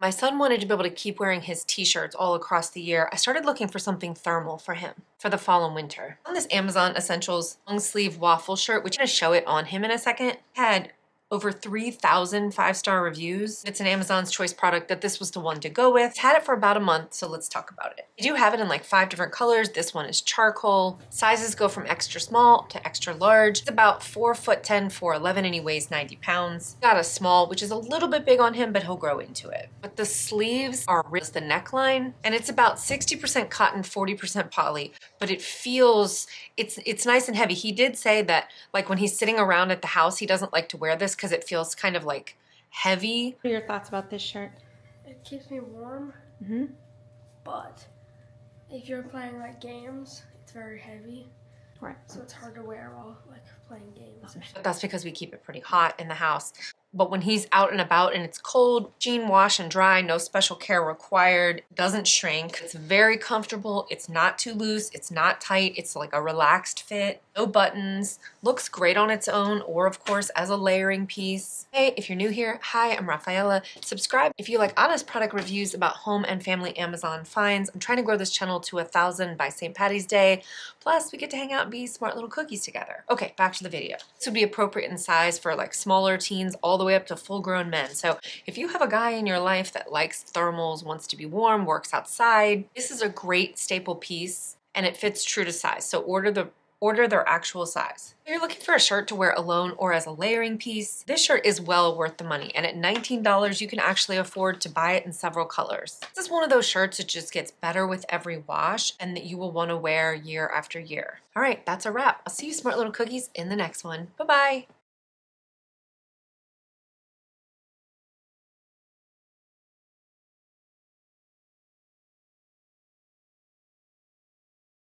My son wanted to be able to keep wearing his t-shirts all across the year. I started looking for something thermal for him for the fall and winter. On this Amazon Essentials long sleeve waffle shirt, which I'm gonna show it on him in a second, had over 3,000 5-star reviews. It's an Amazon's Choice product that this was the one to go with. It's had it for about a month, so let's talk about it. You do have it in like 5 different colors. This one is charcoal. Sizes go from extra small to extra large. It's about 4'10", 4'11", and he weighs 90 pounds. Got a small, which is a little bit big on him, but he'll grow into it. But the sleeves are the neckline, and it's about 60% cotton, 40% poly, but it feels, it's nice and heavy. He did say that like when he's sitting around at the house, he doesn't like to wear this because it feels kind of like heavy. What are your thoughts about this shirt? It keeps me warm, but if you're playing like games, it's very heavy. Right. So it's hard to wear while like playing games. But that's because we keep it pretty hot in the house. But when he's out and about and it's cold, machine wash and dry, no special care required, doesn't shrink. It's very comfortable. It's not too loose. It's not tight. It's like a relaxed fit, no buttons, looks great on its own or of course as a layering piece. Hey, if you're new here, hi, I'm Raphaela. Subscribe if you like honest product reviews about home and family Amazon finds. I'm trying to grow this channel to 1,000 by St. Patty's Day. Plus we get to hang out and be smart little cookies together. Okay, back to the video. This would be appropriate in size for like smaller teens all the way up to full-grown men. So if you have a guy in your life that likes thermals, wants to be warm, works outside, this is a great staple piece and it fits true to size. So order their actual size. If you're looking for a shirt to wear alone or as a layering piece, this shirt is well worth the money. And at $19, you can actually afford to buy it in several colors. This is one of those shirts that just gets better with every wash and that you will want to wear year after year. All right, that's a wrap. I'll see you smart little cookies in the next one. Bye-bye.